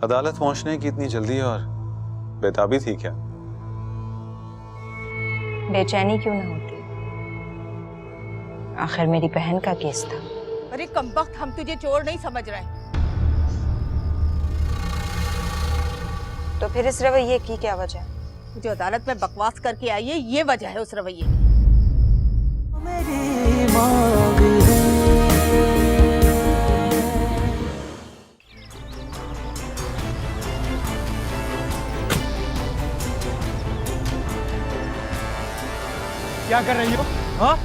अदालत पहुंचने की इतनी जल्दी और बेताबी थी क्या? बेचैनी क्यों ना होती, आखिर मेरी बहन का केस था। अरे कमबख्त, हम तुझे चोर नहीं समझ रहे। तो फिर इस रवैये की क्या वजह है? जो अदालत में बकवास करके आई है, ये वजह है उस रवैये की। क्या कर रही हो? हाँ?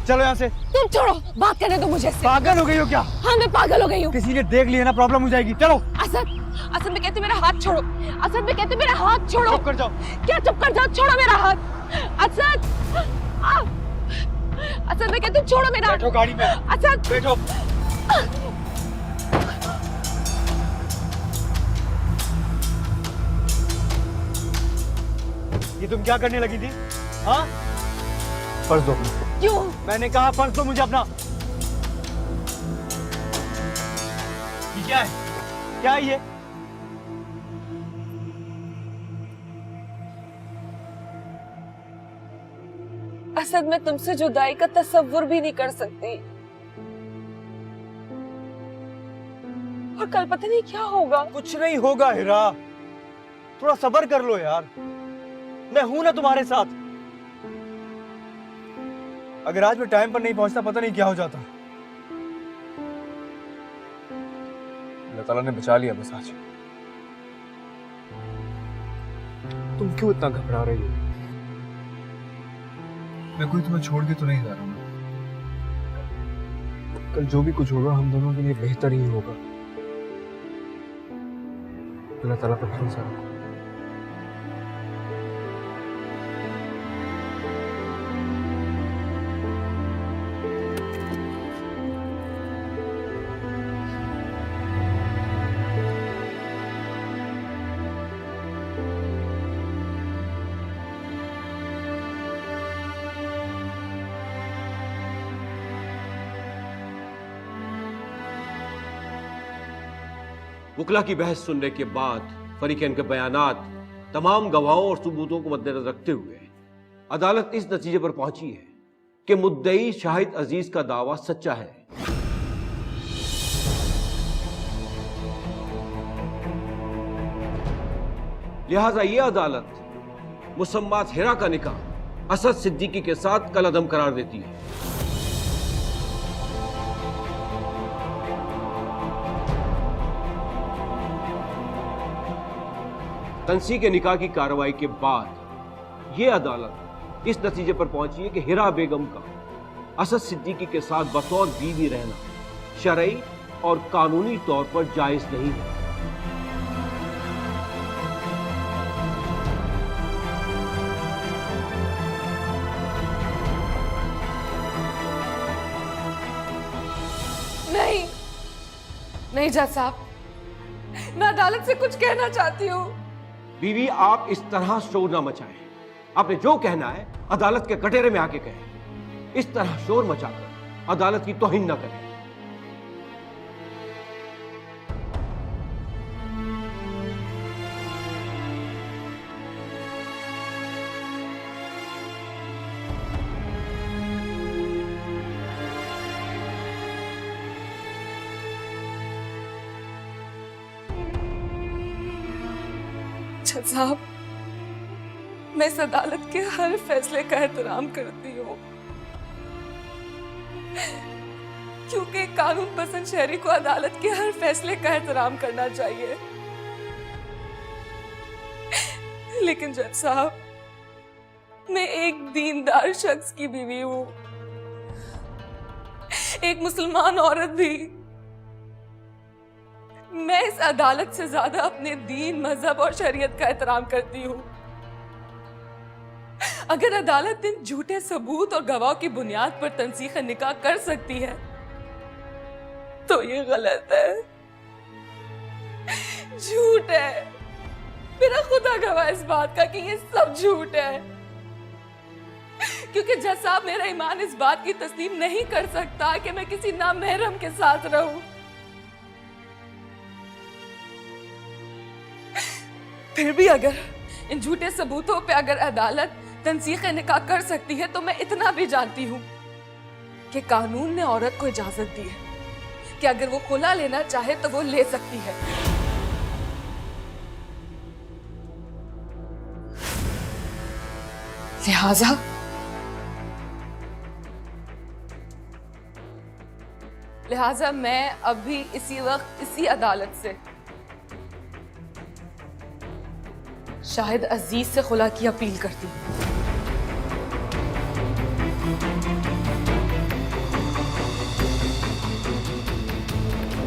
चलो यहाँ से। तुम छोड़ो, बात करने दो मुझे से। पागल हो गई हो क्या? हाँ, मैं पागल हो गई हूँ। किसी ने देख लिया ना, प्रॉब्लम हो जाएगी। चलो। असद, असद मैं कहती हूँ मेरा हाथ छोड़ो। असद मैं कहती हूँ मेरा हाथ छोड़ो। चुप कर जाओ। क्या चुप कर जाओ? छोड़ो मेरा हाथ। असद, असद मैं कहती हूँ छोड़ो मेरा हाथ। बैठो गाड़ी में। असद बैठो। ये तुम क्या करने लगी थी? हाँ? पर्स दो। क्यों? मैंने कहा पर्स दो मुझे अपना। ये क्या है? क्या है ये? असद मैं तुमसे जुदाई का तसव्वुर भी नहीं कर सकती, और कल पता नहीं क्या होगा। कुछ नहीं होगा हिरा, थोड़ा सब्र कर लो यार, मैं हूं ना तुम्हारे साथ। अगर आज मैं टाइम पर नहीं पहुंचता, पता नहीं क्या हो जाता। अल्लाह ताला ने बचा लिया बस आज। तुम क्यों इतना घबरा रही हो? मैं कोई तुम्हें छोड़ के तो नहीं जा रहा हूं। कल जो भी कुछ होगा हम दोनों के लिए बेहतर ही होगा। अल्लाह ताला पर भरोसा रखो। वकला की बहस सुनने के बाद फरीकैन के बयानात, तमाम गवाहों और सबूतों को मद्देनजर रखते हुए अदालत इस नतीजे पर पहुंची है कि मुद्दई शाहिद अजीज का दावा सच्चा है। लिहाजा यह अदालत मुसम्मात हिरा का निकाह असद सिद्दीकी के साथ कलअदम करार देती है। तंसी के निकाह की कार्रवाई के बाद यह अदालत इस नतीजे पर पहुंची है कि हिरा बेगम का असद सिद्दीकी के साथ बतौर बीवी रहना शरई और कानूनी तौर पर जायज नहीं है। नहीं, नहीं जज साहब, मैं अदालत से कुछ कहना चाहती हूँ। बीवी, आप इस तरह शोर ना मचाएं। आपने जो कहना है अदालत के कटहरे में आके कहें। इस तरह शोर मचाकर अदालत की तौहीन ना करें। जज साहब, मैं इस अदालत के हर फैसले का एहतराम करती हूँ, क्योंकि कानून पसंद शहरी को अदालत के हर फैसले का एहतराम करना चाहिए। लेकिन जज साहब, मैं एक दीनदार शख्स की बीवी हूँ, एक मुसलमान औरत भी। मैं इस अदालत से ज्यादा अपने दीन, मजहब और शरीयत का एहतराम करती हूँ। अगर अदालत इन झूठे सबूत और गवाह की बुनियाद पर तंसीख निकाह कर सकती है तो ये गलत है, झूठ है। मेरा खुदा गवाह इस बात का कि ये सब झूठ है, क्योंकि जज साहब, मेरा ईमान इस बात की तस्लीम नहीं कर सकता कि मैं किसी नामहरम के साथ रहूं। फिर भी अगर इन झूठे सबूतों पे अगर अदालत तंसीख निकाह कर सकती है तो मैं इतना भी जानती हूँ कि कानून ने औरत को इजाजत दी है कि अगर वो खुला लेना चाहे तो वो ले सकती है। लिहाजा मैं अभी इसी वक्त इसी अदालत से शाहिद अजीज से खुला की अपील करती हूँ।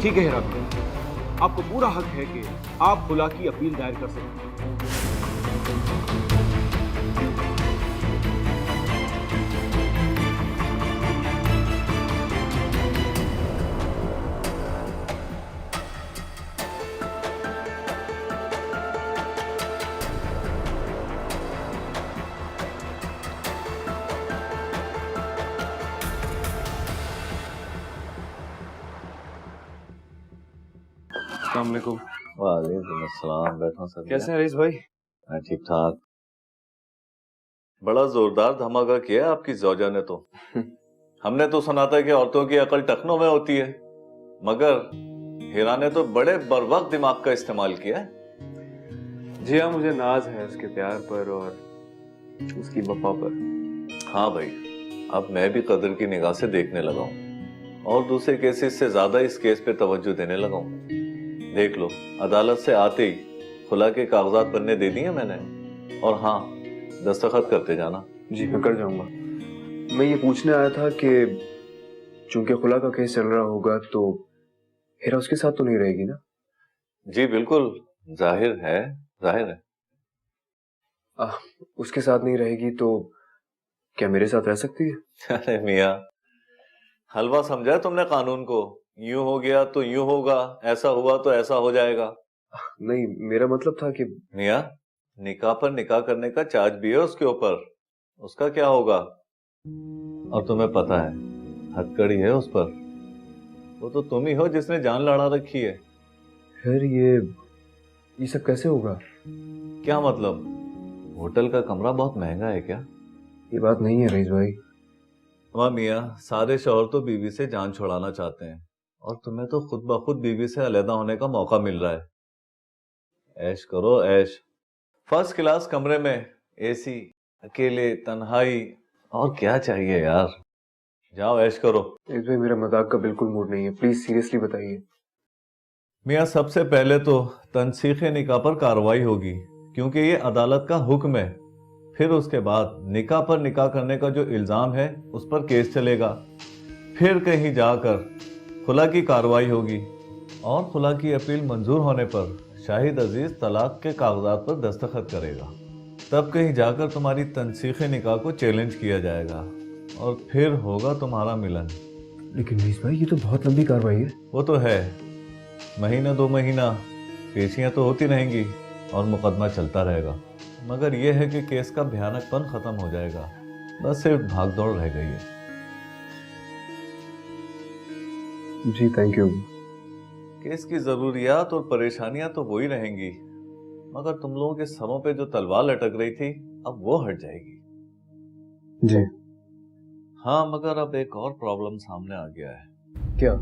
ठीक है हिरा बेगम, आपको पूरा हक है कि आप खुला की अपील दायर कर सकते हैं। अस्सलाम वालेकुम। वालेकुम अस्सलाम। बैठो सर। कैसे हैं रईस भाई? ठीक ठाक। बड़ा जोरदार धमाका किया है आपकी जौजा ने तो। हमने तो सुना था कि औरतों की अकल टखनों में होती है, मगर हिरा ने तो बड़े बरवक्त दिमाग का इस्तेमाल किया है। जी हाँ, मुझे नाज है उसके प्यार पर और उसकी वफा पर। हाँ भाई, अब मैं भी कदर की निगाह से देखने लगा हूँ और दूसरे केसेस से ज्यादा इस केस पे तवज्जो देने लगा हूँ। देख लो, अदालत से आते ही खुला के कागजात बनने दे दिए मैंने, और हाँ, दस्तखत करते जाना। जी मैं कर जाऊंगा। मैं ये पूछने आया था कि चूंकि खुला का केस चल रहा होगा तो हिरा उसके साथ तो नहीं रहेगी ना? जी बिल्कुल, जाहिर है, जाहिर है। उसके साथ नहीं रहेगी तो क्या मेरे साथ रह सकती है? अरे मियाँ, हलवा समझा है तुमने कानून को? यूं हो गया तो यूं होगा, ऐसा हुआ तो ऐसा हो जाएगा। नहीं, मेरा मतलब था कि मियाँ, निकाह पर निकाह करने का चार्ज भी है उसके ऊपर, उसका क्या होगा? और तुम्हें पता है हथकड़ी है उस पर, वो तो तुम ही हो जिसने जान लड़ा रखी है। फिर ये सब कैसे होगा? क्या मतलब? होटल का कमरा बहुत महंगा है क्या? ये बात नहीं है रईस भाई। वाह मियाँ, सारे शौहर तो बीवी से जान छुड़ाना चाहते हैं और तुम्हें तो खुद ब खुद बीवी से अलहदा होने का मौका मिल रहा है। ऐश करो ऐश, फर्स्ट क्लास कमरे में एसी, अकेले, तन्हाई, और क्या चाहिए यार? जाओ ऐश करो। रईस भाई, मेरा मजाक का बिल्कुल मूड नहीं है, प्लीज सीरियसली बताइए। मियाँ, सबसे पहले तो तंसीख निकाह पर कार्रवाई होगी क्योंकि ये अदालत का हुक्म है। फिर उसके बाद निकाह पर निकाह करने का जो इल्ज़ाम है उस पर केस चलेगा। फिर कहीं जाकर खुला की कार्रवाई होगी और खुला की अपील मंजूर होने पर शाहिद अजीज तलाक के कागजात पर दस्तखत करेगा। तब कहीं जाकर तुम्हारी तंसीख निकाह को चैलेंज किया जाएगा और फिर होगा तुम्हारा मिलन। लेकिन रईस भाई, ये तो बहुत लंबी कार्रवाई है। वो तो है, महीना 2 महीना पेशियां तो होती रहेंगी और मुकदमा चलता रहेगा, मगर यह है कि केस का भयानकपन खत्म हो जाएगा। बस सिर्फ भागदौड़ रह गई है। जी थैंक यू। केस की जरूरियात और परेशानियां तो वही रहेंगी, मगर तुम लोगों के सरों पे जो तलवार लटक रही थी अब वो हट जाएगी। जी हाँ, मगर अब एक और प्रॉब्लम सामने आ गया है। क्या?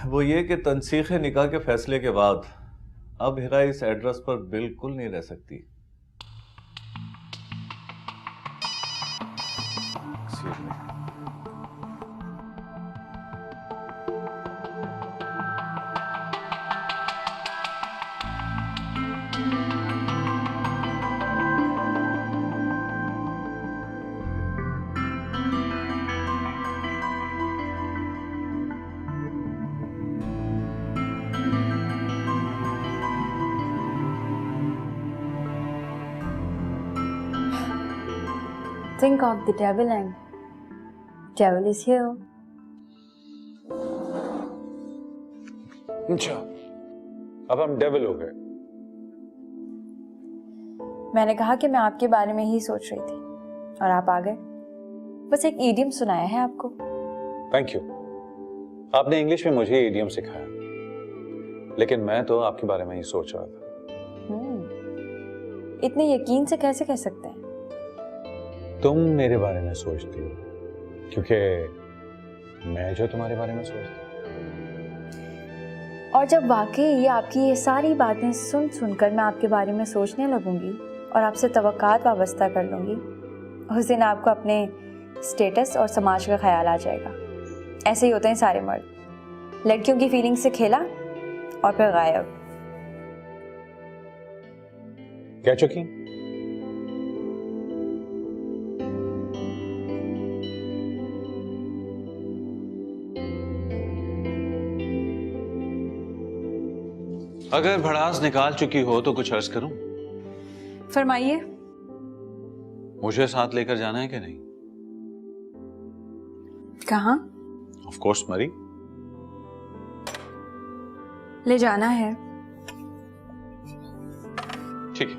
वो ये कि तंसीख निकाह के फैसले के बाद अब हिरा इस एड्रेस पर बिल्कुल नहीं रह सकती। Excuse me. Think of the devil and devil is here. अच्छा, अब हम डेविल हो गए। मैंने कहा कि मैं आपके बारे में ही सोच रही थी और आप आ गए। बस एक इडियम सुनाया है आपको। थैंक यू, आपने इंग्लिश में मुझे इडियम सिखाया, लेकिन मैं तो आपके बारे में ही सोच रहा था। इतने यकीन से कैसे कह सकते हैं? तुम मेरे बारे में सोचती हो क्योंकि मैं जो तुम्हारे बारे में सोचता हूँ। और जब वाकई ये आपकी ये सारी बातें सुन सुनकर मैं आपके बारे में सोचने लगूंगी और आपसे तवक्कात वाबस्ता कर लूंगी, उस दिन आपको अपने स्टेटस और समाज का ख्याल आ जाएगा। ऐसे ही होते हैं सारे मर्द, लड़कियों की फीलिंग्स से खेला और फिर गायब। क्या चुकी? अगर भड़ास निकाल चुकी हो तो कुछ अर्ज करूं? फरमाइए। मुझे साथ लेकर जाना है कि नहीं? कहाँ? ऑफ कोर्स मरी। ले जाना है। ठीक है,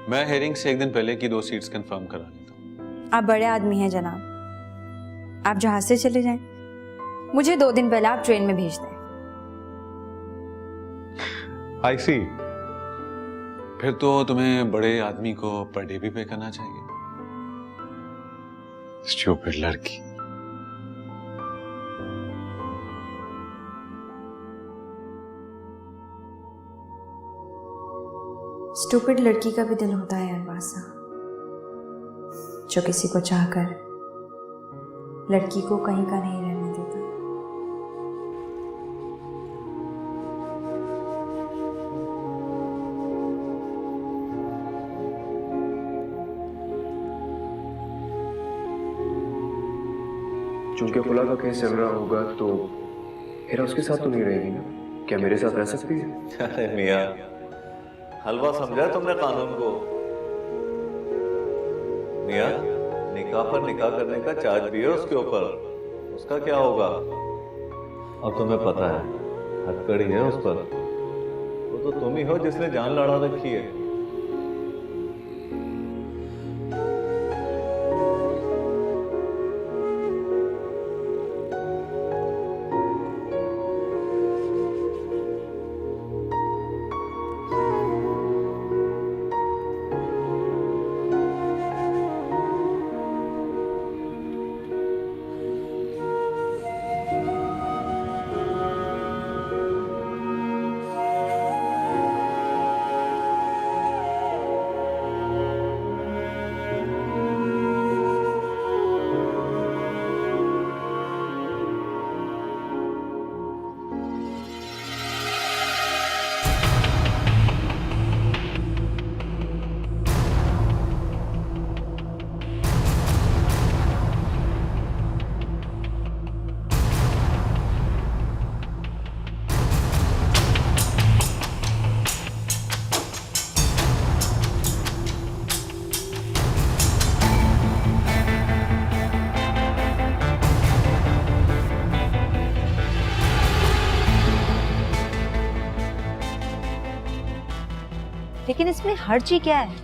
मैं हेयरिंग से एक दिन पहले की 2 सीट्स कंफर्म करा लेता हूं। आप बड़े आदमी हैं जनाब, आप जहाज से चले जाएं। मुझे 2 दिन पहले आप ट्रेन में भेज दें। आई सी। फिर तो तुम्हें बड़े आदमी को पर डे भी पे करना चाहिए। स्टूपिड लड़की। स्टूपिड लड़की का भी दिल होता है अनवासा, जो किसी को चाहकर लड़की को कहीं का नहीं रहने देता। चूंकि खुला का केस चल रहा होगा तो हिरा उसके साथ तो नहीं रहेगी ना? क्या मेरे साथ रह सकती है? अरे मियाँ, हलवा समझा तुमने कानून को? मियाँ, निकाह पर निकाह करने का चार्ज भी है उसके ऊपर, उसका क्या होगा? अब तुम्हें पता है हथकड़ी है उस पर। वो तो तुम ही हो जिसने जान लड़ा रखी है। लेकिन इसमें हर्जी क्या है?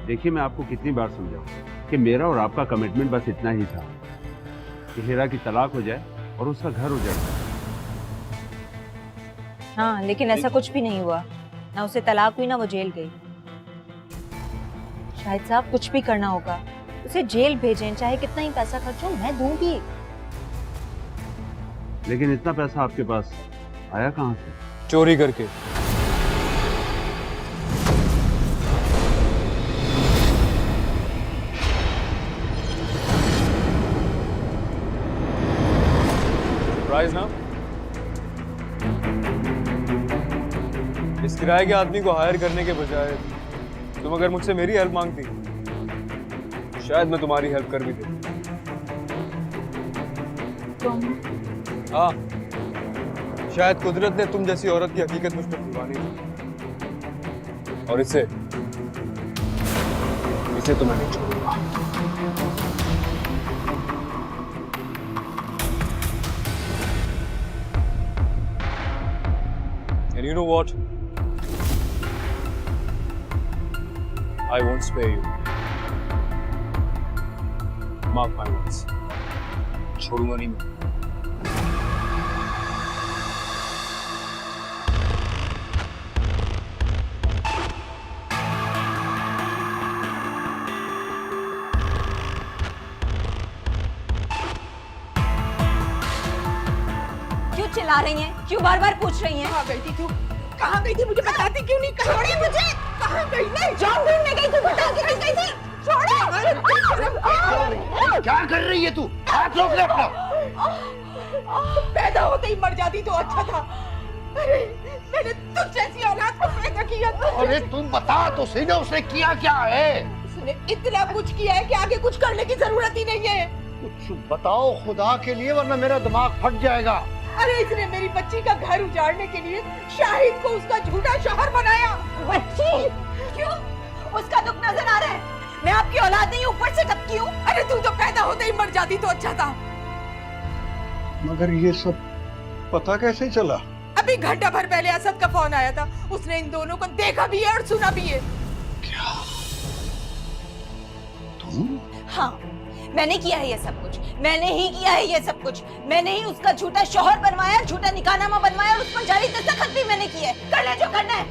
देखिए, मैं आपको कितनी बार समझाऊं कि मेरा और आपका कमिटमेंट बस इतना ही था कि हीरा की तलाक हो जाए और उसका घर उजड़ जाए। हाँ, लेकिन ऐसा कुछ भी नहीं हुआ। ना उसे तलाक हुई, ना वो जेल गई। शाहिद साहब, कुछ भी करना होगा, उसे जेल भेजें, चाहे कितना ही पैसा खर्च हो, मैं दूंगी। लेकिन इतना पैसा आपके पास आया कहाँ से? चोरी करके। सरप्राइज ना? इस किराए के आदमी को हायर करने के बजाय तुम अगर मुझसे मेरी हेल्प मांगती, शायद मैं तुम्हारी हेल्प कर भी देता। हाँ, शायद कुदरत ने तुम जैसी औरत की हकीकत मुझ पर छुपानी थी, और इसे तो मैं नहीं छोड़ूंगा। And you know what? I won't spare you. Mark my words. छोड़ूंगा नहीं मैं। चिल्ला रही हैं? क्यों बार बार पूछ रही हैं? कहाँ गई थी तू? कहाँ गई थी? मुझे बताती क्यों नहीं? छोड़िए मुझे। कहाँ गई? नहीं जॉब ढूंढने गई थी, बता के गई थी। छोड़ो। क्या कर रही है तू? हाथ रोक ले अपना। पैदा होते ही मर जाती तो अच्छा था। अरे मैंने तुझ जैसी औलाद को पैदा किया तो। अरे तुम बता तो सही ना, उसने किया क्या है? उसने इतना कुछ किया है कि आगे कुछ करने की जरूरत ही नहीं है। कुछ बताओ खुदा के लिए, वरना मेरा दिमाग फट जाएगा। अरे इसने मेरी बच्ची का घर उजाड़ने के लिए शाहिद को उसका झूठा शौहर बनाया। बच्ची क्यों? उसका दुख नजर आ रहा है? मैं आपकी औलाद नहीं, ऊपर से टपकी हूँ। अरे तू तो पैदा होते ही मर जाती तो अच्छा था। मगर ये सब पता कैसे चला? अभी घंटा भर पहले असद का फोन आया था। उसने इन दोनों को देखा भी है और सुना भी है। क्या तुम? हाँ, मैंने किया है ये सब कुछ। मैंने ही किया है ये सब कुछ। मैंने ही उसका झूठा शौहर बनवाया, झूठा निकाहनामा बनवाया और उस पर जाली दस्तखत भी मैंने किए। कर ले जो करना है।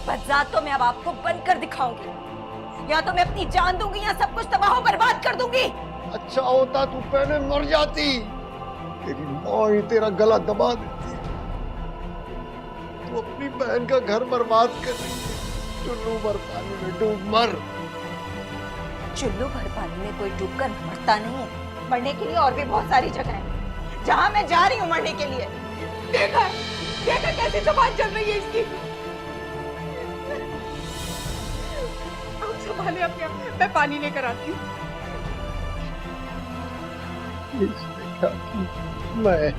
बदजात तो मैं अब आपको बनकर दिखाऊंगी। या तो मैं अपनी जान दूंगी या सब कुछ तबाह बर्बाद कर दूंगी। अच्छा होता तू पहले मर जाती, तेरी माँ ही तेरा गला दबा देती। तू अपनी बहन का घर बर्बाद कर रही है। चुल्लू भर पानी में डूब मर। चुल्लू भर पानी में कोई डूबकर मरता नहीं है। मरने के लिए और भी बहुत सारी जगह है जहां मैं जा रही हूँ मरने के लिए। देखा कैसे जुबान चल रही है इसकी। आप संभाले अपने आप, मैं पानी लेकर आती हूँ। इसने क्या किया? मैं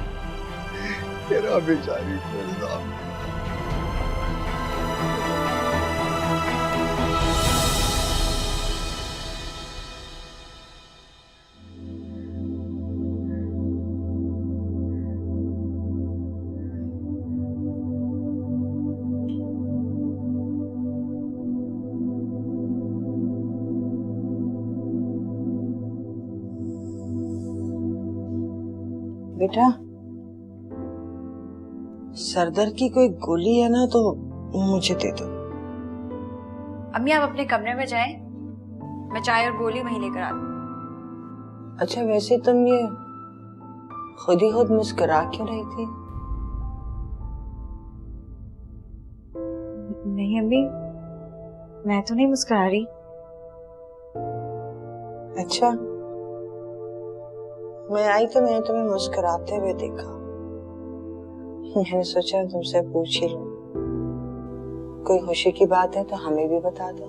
तेरा बेचारी को इल्जाम। बेटा, सरदर्द की कोई गोली है ना तो मुझे दे दो। अम्मी आप अपने कमरे में जाएं, मैं चाय और गोली वहीं लेकर आती हूँ। अच्छा, वैसे तुम ये खुद ही खुद मुस्कुरा क्यों रही थी? नहीं अम्मी, मैं तो नहीं मुस्कुरा रही। अच्छा, मैं आई तो मैंने तुम्हें मुस्कुराते हुए देखा। मैंने सोचा तुमसे पूछ ही लूं। कोई खुशी की बात है तो हमें भी बता दो।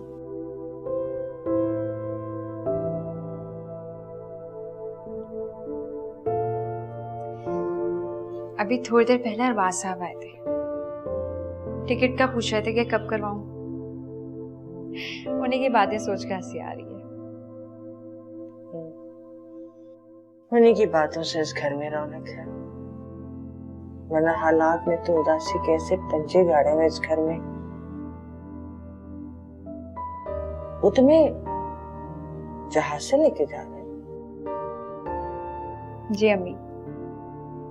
अभी थोड़ी देर पहले अरबाज साहब आए थे। टिकट का पूछ रहे थे कि कब करवाऊं। उन्हीं की बातें सोच कर हंसी आ रही है। उन्हीं की बातों से इस घर में रौनक है, वरना हालात में तो उदासी कैसे पंजे गाड़े हैं इस घर में। वो तुम्हें जहाज से लेके जा रहे हैं? जी अम्मी,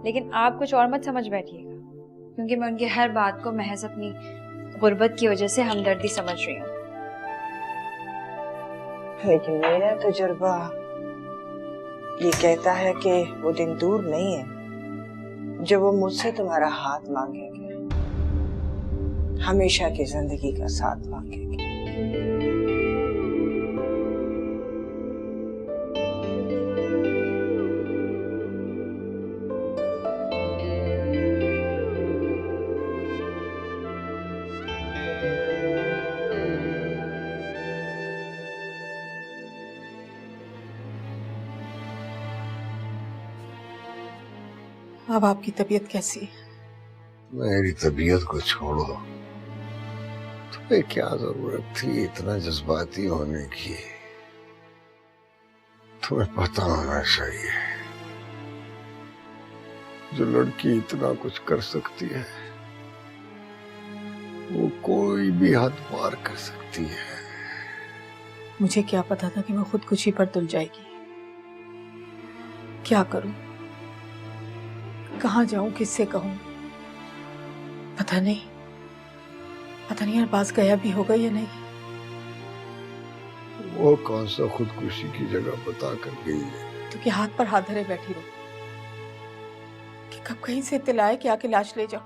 लेकिन आप कुछ और मत समझ बैठिएगा, क्योंकि मैं उनकी हर बात को महज अपनी गुर्बत की वजह से हमदर्दी समझ रही हूँ। लेकिन मेरा तजुर्बा ये कहता है कि वो दिन दूर नहीं है जब वो मुझसे तुम्हारा हाथ मांगेंगे, हमेशा की जिंदगी का साथ मांगेंगे। अब आपकी तबीयत कैसी है? मेरी तबीयत को छोड़ो, तुम्हें क्या जरूरत थी इतना जज्बाती होने की? तुम्हें पता होना चाहिए, जो लड़की इतना कुछ कर सकती है वो कोई भी हद पार कर सकती है। मुझे क्या पता था कि वो खुदकुशी पर तुल जाएगी। क्या करूं, कहाँ जाऊं, किससे कहूं? पता नहीं अरबाज गया भी होगा या नहीं। वो कौन सा खुदकुशी की जगह बता कर गई है? फालतू के हाथ पर हाथ धरे बैठी रहो कि कब कहीं से इत्तला आए कि आके लाश ले जाओ।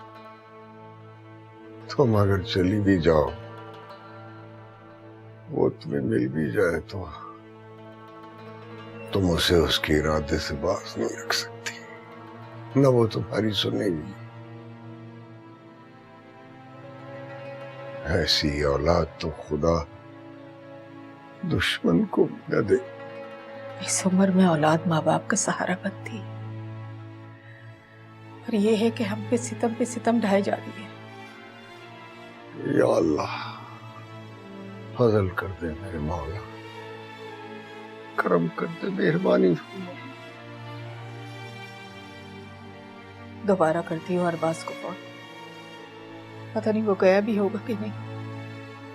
तुम अगर चली भी जाओ, वो तुम्हें मिल भी जाए तो तुम उसे उसके इरादे से बाज नहीं रख सकती, न वो तुम्हारी सुनेगी। ऐसी औलाद तो खुदा दुश्मन को न दे। इस उम्र में औलाद माँ बाप का सहारा बनती है, और ये है कि हम पे सितम ढाई जा रही है। या अल्लाह फजल कर दे मेरे मौला, करम कर दे, मेहरबानी फरमा। दोबारा करती हूँ अरबाज को फोन, पता नहीं वो गया भी होगा कि नहीं,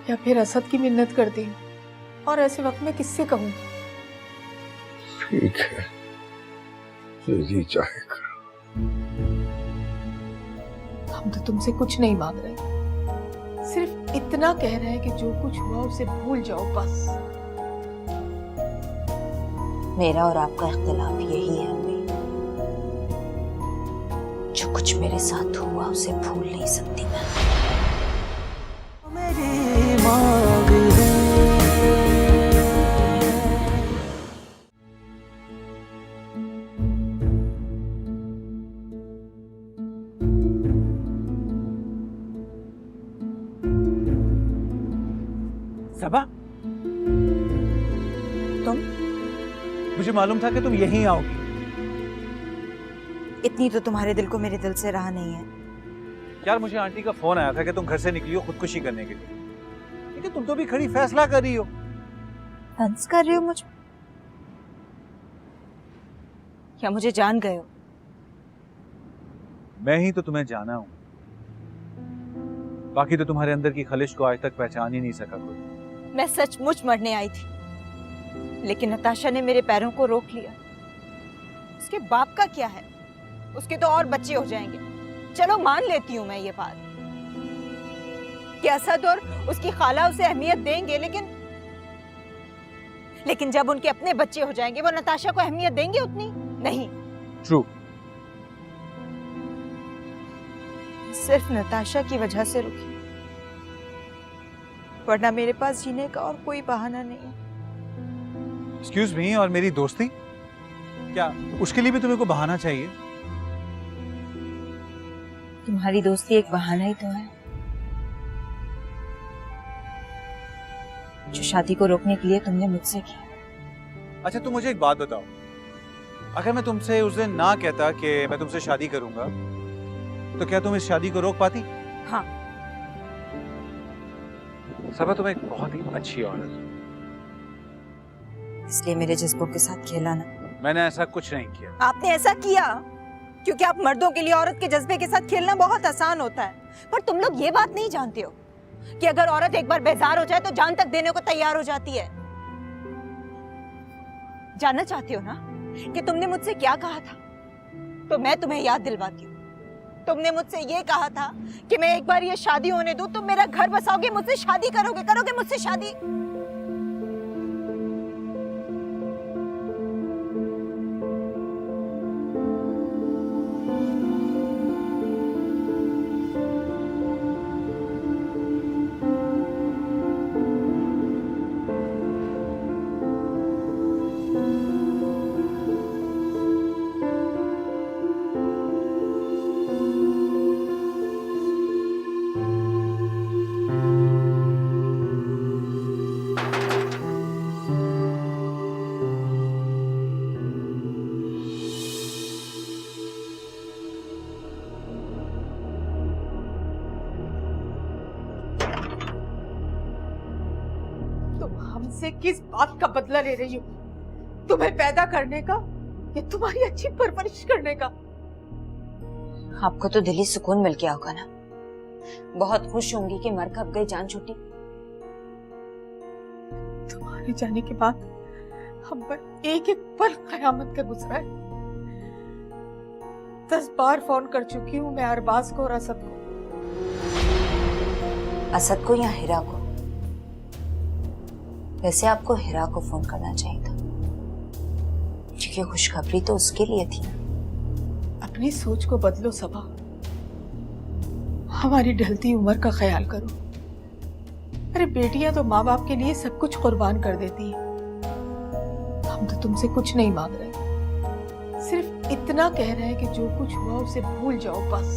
या फिर असद की मिन्नत करती हूँ, और ऐसे वक्त में किससे कहूँ। ठीक है, जो जी चाहे करो। हम तो तुमसे कुछ नहीं मांग रहे, सिर्फ इतना कह रहे हैं कि जो कुछ हुआ उसे भूल जाओ बस। मेरा और आपका इख्तिलाफ यही है अम्मी, जो कुछ मेरे साथ हुआ उसे भूल नहीं सकती मैं। सबा, तुम? मुझे मालूम था कि तुम यहीं आओगी। इतनी तो तुम्हारे दिल को मेरे दिल से रहा नहीं है। यार मुझे आंटी का फोन आया था कि तुम घर से निकली हो खुदकुशी करने के लिए, लेकिन तुम तो भी खड़ी फैसला कर रही हो। हंस कर रही हो मुझ, क्या मुझे जान गए हो? मैं ही तो तुम्हें जाना हूं, बाकी तो तुम्हारे अंदर की खलिश को आज तक पहचान ही नहीं सका कोई। मैं सचमुच मरने आई थी, लेकिन नताशा ने मेरे पैरों को रोक लिया। उसके बाप का क्या है, उसके तो और बच्चे हो जाएंगे। चलो मान लेती हूँ मैं ये बात कि असद और उसकी खाला उसे अहमियत देंगे, लेकिन जब उनके अपने बच्चे हो जाएंगे वो नताशा को अहमियत देंगे उतनी नहीं। ट्रू। सिर्फ नताशा की वजह से रुकी, वरना मेरे पास जीने का और कोई बहाना नहीं है। एक्सक्यूज मी, और मेरी दोस्ती, क्या उसके लिए भी तुम्हें को बहाना चाहिए? तुम्हारी दोस्ती एक बहाना ही तो है, जो शादी को रोकने के लिए तुमने मुझसे किया। अच्छा तुम मुझे एक बात बताओ, अगर मैं तुमसे उस दिन ना कहता कि मैं तुमसे शादी करूंगा, तो क्या तुम इस शादी को रोक पाती? हाँ। सबा तुम एक बहुत ही अच्छी औरत हो, इसलिए मेरे जज्बों के साथ खेला ना। मैंने ऐसा कुछ नहीं किया। आपने ऐसा किया क्योंकि आप मर्दों के लिए औरत के जज्बे के साथ खेलना बहुत आसान होता है, पर तुम लोग ये बात नहीं जानते हो कि अगर औरत एक बार बेजार हो जाए तो जान तक देने को तैयार हो जाती है। जानना चाहते हो ना कि तुमने मुझसे क्या कहा था? तो मैं तुम्हें याद दिलवाती हूँ। तुमने मुझसे ये कहा था कि मैं एक बार ये शादी होने दूं, तुम मेरा घर बसाओगे, मुझसे शादी करोगे मुझसे शादी। हमसे किस बात का बदला ले रही हो? तुम्हें पैदा करने का या तुम्हारी अच्छी परवरिश करने का? आपको तो दिली सुकून मिल गया होगा ना, बहुत खुश होंगी कि मर कब गई जान छूटी। तुम्हारे जाने के बाद हम पर एक एक पल कयामत का गुजरा है। 10 बार फोन कर चुकी हूँ मैं अरबाज को और असद को। असद को या हिरा को? वैसे आपको हिरा को फोन करना चाहिए था। क्योंकि खुशखबरी तो उसके लिए थी। अपनी सोच को बदलो सबा, हमारी ढलती उम्र का ख्याल करो। अरे बेटियां तो माँ बाप के लिए सब कुछ कुर्बान कर देती है। हम तो तुमसे कुछ नहीं मांग रहे, सिर्फ इतना कह रहे हैं कि जो कुछ हुआ उसे भूल जाओ बस।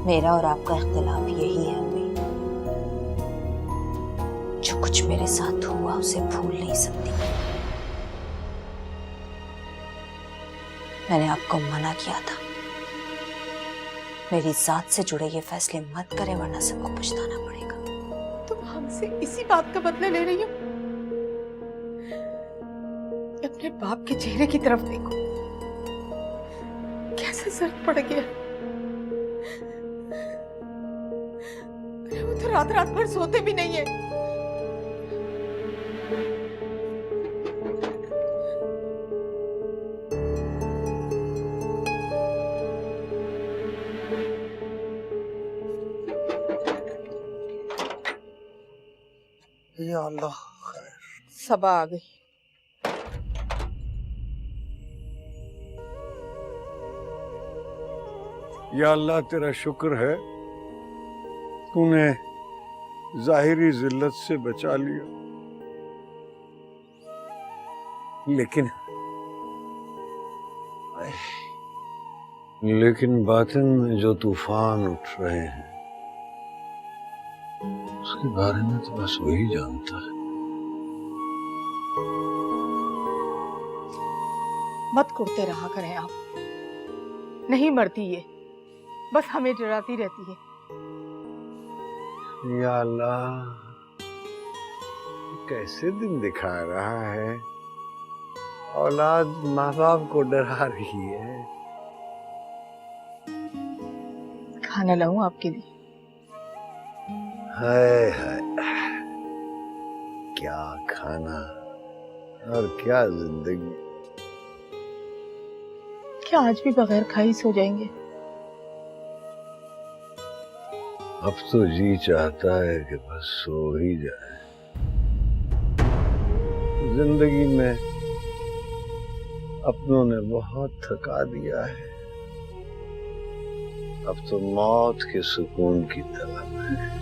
मेरा और आपका इख्तिलाफ यही है अम्मी, जो कुछ मेरे साथ हुआ उसे भूल नहीं सकती। मैंने आपको मना किया था, मेरी जात से जुड़े ये फैसले मत करें वरना सबको पछताना पड़ेगा। तुम हमसे इसी बात का बदला ले रही हो? अपने बाप के चेहरे की तरफ देखो, कैसा सर पड़ गया। अरे वो तो रात रात भर सोते भी नहीं है। या अल्लाह, सबा आ गई। या अल्लाह तेरा शुक्र है, तूने जाहिरी जिल्लत से बचा लिया, लेकिन बातिन में जो तूफान उठ रहे हैं उसके बारे में तो बस वही जानता है। मत कुड़ते रहा करें आप, नहीं मरती ये, बस हमें डराती रहती है। या अल्लाह, कैसे दिन दिखा रहा है। औलाद माँ बाप को डरा रही है। खाना लाऊं आपके लिए? हाय हाय, क्या खाना और क्या जिंदगी। क्या आज भी बगैर खाई सो जाएंगे? अब तो जी चाहता है कि बस सो ही जाए। जिंदगी में अपनों ने बहुत थका दिया है, अब तो मौत के सुकून की तलब है।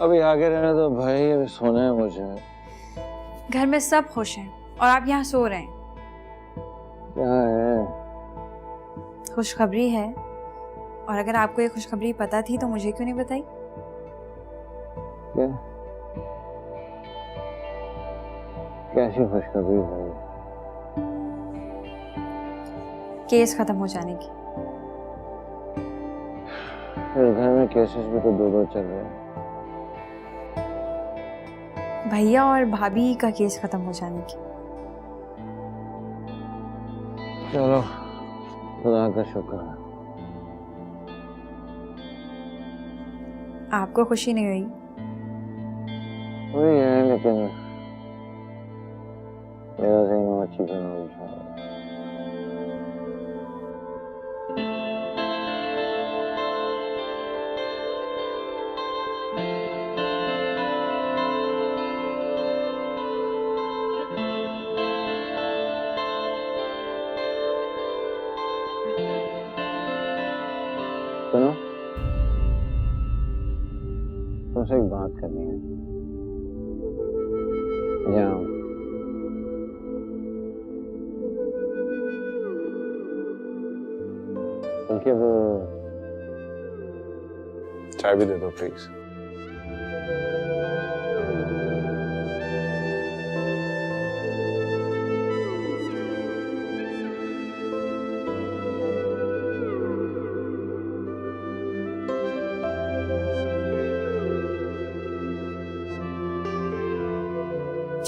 अभी आगे रहने तो भाई, अभी सोना है मुझे। घर में सब खुश हैं और आप यहाँ सो रहे हैं। क्या है? खुशखबरी है, और अगर आपको ये खुशखबरी पता थी तो मुझे क्यों नहीं बताई? क्या? कैसी खुशखबरी भाई? केस खत्म हो जाने की। फिर घर में केसेस भी तो दो चल रहे हैं। भैया और भाभी का केस खत्म हो जाने की। चलो, खुदा का शुक्र है। आपको खुशी नहीं हुई? हुई है, लेकिन मेरा ज़हन अच्छी तरह उठा है। सुनो, तुमसे एक बात करनी है। यहाँ उनके वो चाय भी दे दो प्लीज।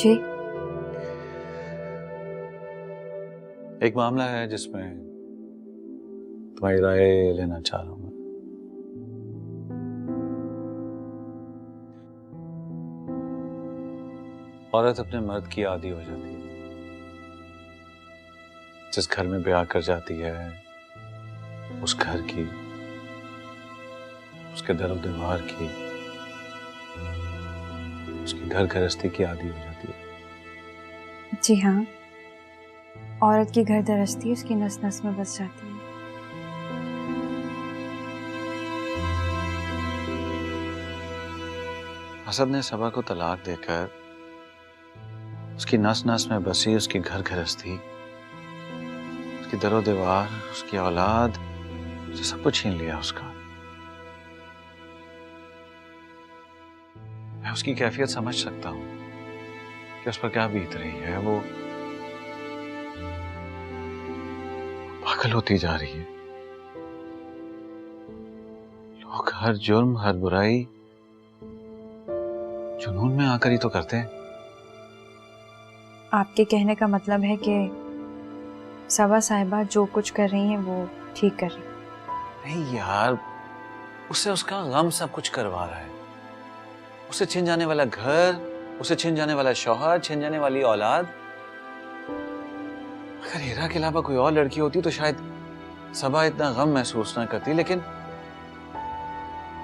जी, एक मामला है जिसमें तुम्हारी राय लेना चाह रहा हूँ मैं। औरत अपने मर्द की आदी हो जाती है। जिस घर में ब्याह कर जाती है, उस घर की, उसके दर दीवार की, उसकी घर गृहस्थी की आदी हो जाती है। जी हाँ, औरत की घर गृहस्थी उसकी नस नस में बस जाती है। असद ने सबा को तलाक देकर उसकी नस नस में बसी उसकी घर गृहस्थी, उसकी दरो दीवार, उसकी औलाद, उसे सब कुछ छीन लिया उसका। मैं उसकी कैफियत समझ सकता हूं कि उस पर क्या बीत रही है। वो पागल होती जा रही है। लोग हर जुर्म, हर बुराई जुनून में आकर ही तो करते हैं। आपके कहने का मतलब है कि सबा साहिबा जो कुछ कर रही हैं वो ठीक कर रही हैं? नहीं यार, उससे उसका गम सब कुछ करवा रहा है। उसे छिन जाने वाला घर, उसे छिन जाने वाला शौहर, छिन जाने वाली औलाद। अगर हीरा के अलावा कोई और लड़की होती तो शायद सबा इतना गम महसूस ना करती, लेकिन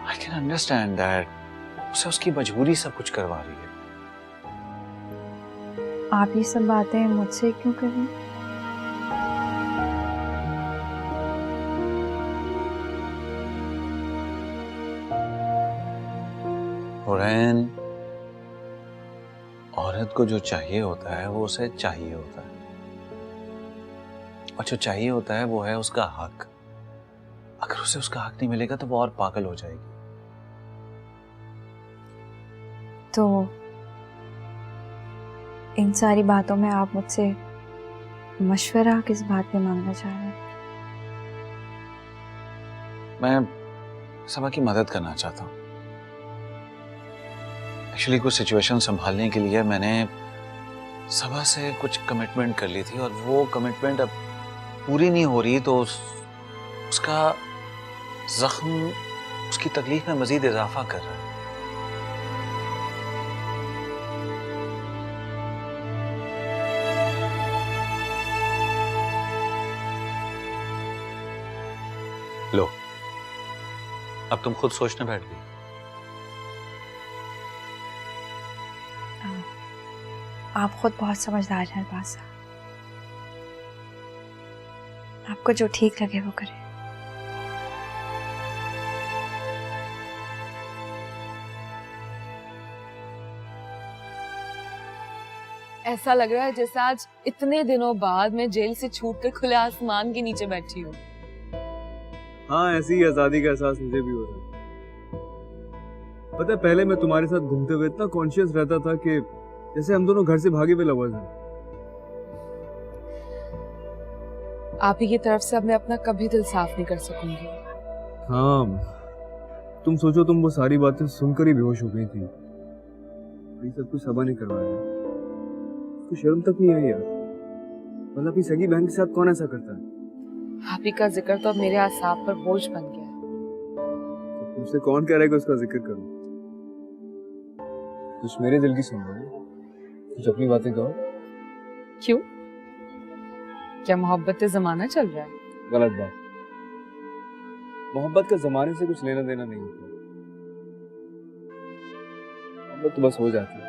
आई कैन अंडरस्टैंड दैट उसे उसकी मजबूरी सब कुछ करवा रही है। आप ये सब बातें मुझसे क्यों कर रही हैं? हुरैन, औरत को जो चाहिए होता है वो उसे चाहिए होता है, और जो चाहिए होता है वो है उसका हक। अगर उसे उसका हक नहीं मिलेगा तो वो और पागल हो जाएगी। तो इन सारी बातों में आप मुझसे मशवरा किस बात पे मांगना चाह रहे हैं? मैं सबा की मदद करना चाहता हूँ। एक्चुअली कुछ सिचुएशन संभालने के लिए मैंने सबा से कुछ कमिटमेंट कर ली थी, और वो कमिटमेंट अब पूरी नहीं हो रही तो उसका जख्म उसकी तकलीफ में मजीद इजाफा कर रहा है। लो, अब तुम खुद सोचने बैठ गई। आप खुद बहुत समझदार हैं अरबाज साहब। आपको जो ठीक लगे वो करें। ऐसा लग रहा है जैसे आज इतने दिनों बाद मैं जेल से छूटकर खुले आसमान के नीचे बैठी हूँ। हाँ, ऐसी ही आजादी का एहसास मुझे भी हो रहा है। पता है, पहले मैं तुम्हारे साथ घूमते हुए इतना कॉन्शियस रहता था कि जैसे हम दोनों घर से भागे हुए लवर्स हैं। आप ही की तरफ से अब मैं अपना कभी दिल साफ नहीं कर सकूंगी। हाँ, तुम सोचो, तुम वो सारी बातें सुनकर ही बेहोश हो गई थी। ये सब कुछ सबा ने करवाया। तो शर्म तक नहीं आई यार। मतलब अपनी सगी बहन के साथ कौन ऐसा करता है? आप ही का जिक्र तो अब मेरे आसाब पर बोझ बन गया है। तो तुमसे कौन कह रहा है कि उसका जिक्र करो? कुछ मेरे दिल की सुन लो, कुछ अपनी बातें कहो। क्यों? क्या मोहब्बत जमाना चल रहा है? गलत बात। मोहब्बत का जमाने से कुछ लेना देना नहीं होता। मोहब्बत तो बस हो जाती है।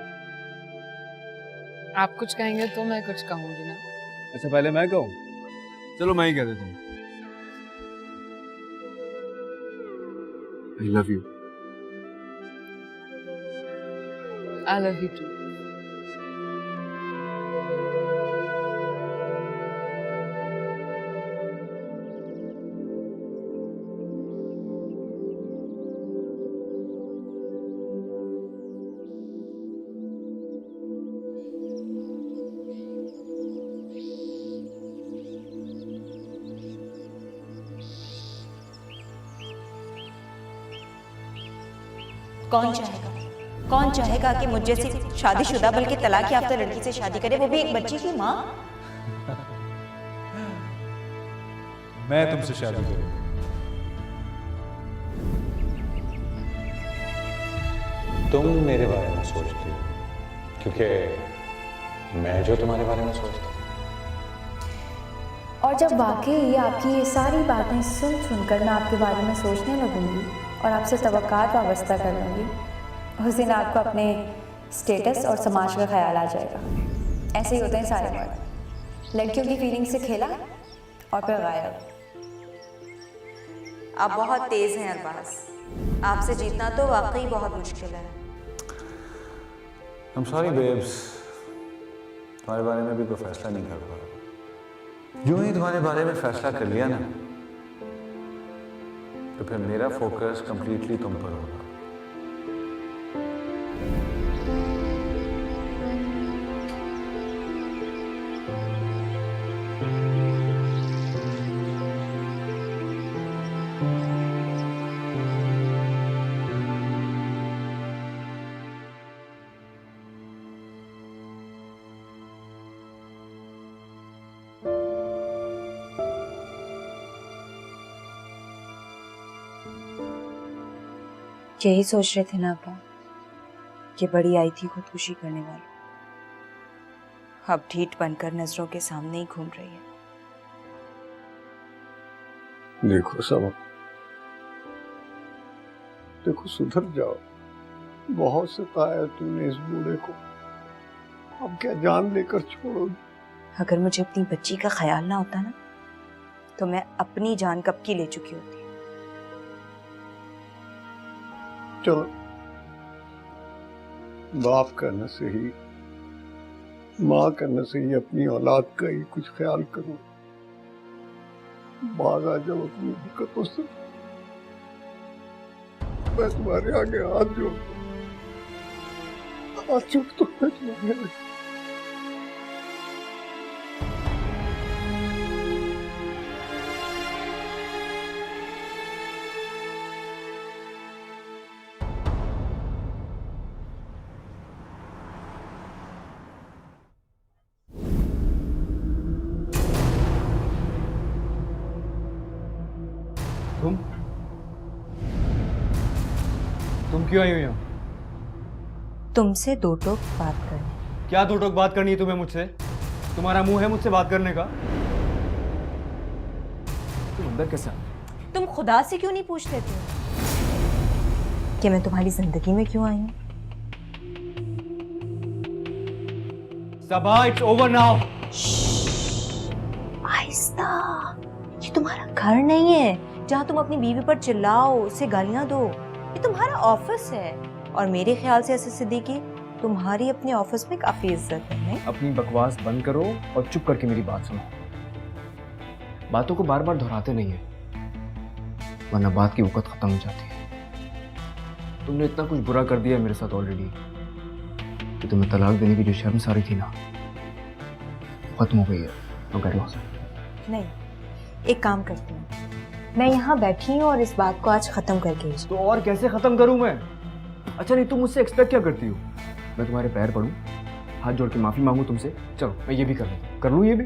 आप कुछ कहेंगे तो मैं कुछ कहूंगी ना। अच्छा, पहले मैं कहूँ? चलो मैं ही कह देता हूँ। I love you. I love you too. कौन चाहेगा कि मुझे से शादीशुदा बल्कि तलाक याफ्ता लड़की से शादी करे, वो भी एक बच्ची की माँ। मैं तुमसे शादी करूंगा। तुम मेरे बारे में सोचती हो क्योंकि मैं जो तुम्हारे बारे में सोचता हूँ। और जब वाकई ये आपकी ये सारी बातें सुन सुनकर मैं आपके बारे में सोचने लगूंगी और आपसे तवक्कात वाबस्ता कर लूँगी, उस दिन आपको अपने स्टेटस और समाज का ख्याल आ जाएगा। ऐसे ही होते हैं सारे मर्द, लड़कियों की फीलिंग से खेला और फिर गायब। आप बहुत तेज हैं अरबाज, आपसे जीतना तो वाकई बहुत मुश्किल है। I'm sorry babes, तुम्हारे बारे में भी कोई फैसला नहीं कर पा। जो ही तुम्हारे बारे में फैसला कर लिया ना, तो फिर मेरा फोकस कंप्लीटली तुम पर होगा। यही सोच रहे थे ना अब्बा, ये बड़ी आई थी खुदकुशी करने वाली, अब ढीठ बनकर नजरों के सामने ही घूम रही है। देखो सब, देखो सुधर जाओ। बहुत सताया तूने इस बूढ़े को, अब क्या जान लेकर छोड़ोगी? अगर मुझे अपनी बच्ची का ख्याल ना होता ना, तो मैं अपनी जान कब की ले चुकी होती। चलो, बाप करने से ही, माँ करने से ही अपनी औलाद का ही कुछ ख्याल करो। भागा जब अपनी दिक्कतों से, मैं तुम्हारे आगे हाथ जोड़ता हूँ, मैं तुम्हारे आगे। तुम क्यों आई हो यहाँ? तुमसे दो टोक बात करनी। क्या दो टोक बात करनी है तुम्हें मुझसे? तुम्हारा मुंह है मुझसे बात करने का? तुम अंदर कैसे? तुम खुदा से क्यों नहीं पूछ लेते कि मैं तुम्हारी जिंदगी में क्यों आई हूँ? सबा, इट्स ओवर नाउ। आहिस्ता, ये तुम्हारा घर नहीं है जहाँ तुम अपनी बीवी पर चिल्लाओ, उसे गालियां दो। ये तुम्हारा ऑफिस है, और मेरे ख्याल से असद सिद्दीकी, तुम्हारी अपने ऑफिस में काफी इज्जत है। नहीं? अपनी बकवास बंद करो और चुप करके मेरी बात सुनो। बातों को बार बार दोहराते नहीं है, वरना बात की वक़्त खत्म हो जाती है। तुमने इतना कुछ बुरा कर दिया मेरे साथ ऑलरेडी कि तुम्हें तलाक देने की जो शर्मसारी थी ना, खत्म हो गई है। नहीं, एक काम करती हूँ, मैं यहाँ बैठी हूँ और इस बात को आज खत्म करके ही। तो और कैसे खत्म करूँ मैं? अच्छा नहीं, तुम मुझसे एक्सपेक्ट क्या करती हो? मैं तुम्हारे पैर पड़ूं, हाथ जोड़ के माफी मांगू तुमसे? चलो मैं ये भी कर लूँ ये भी?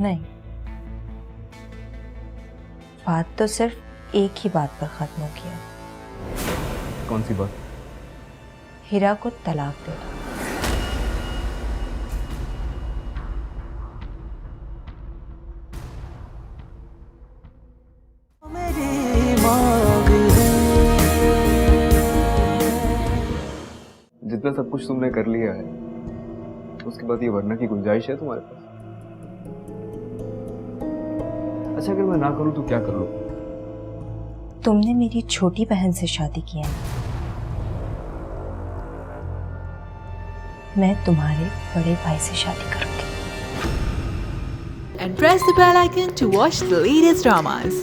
नहीं, बात तो सिर्फ एक ही बात पर खत्म हो गया। कौन सी बात? हीरा को तलाक दे दो। जितना सब कुछ तुमने कर लिया है, उसके बाद ये वरना की गुंजाइश है तुम्हारे पास? अच्छा, अगर मैं ना करूं तो क्या कर लूं? तुमने मेरी छोटी बहन से शादी की है, मैं तुम्हारे बड़े भाई से शादी करूंगी। And press the bell icon to watch the latest dramas.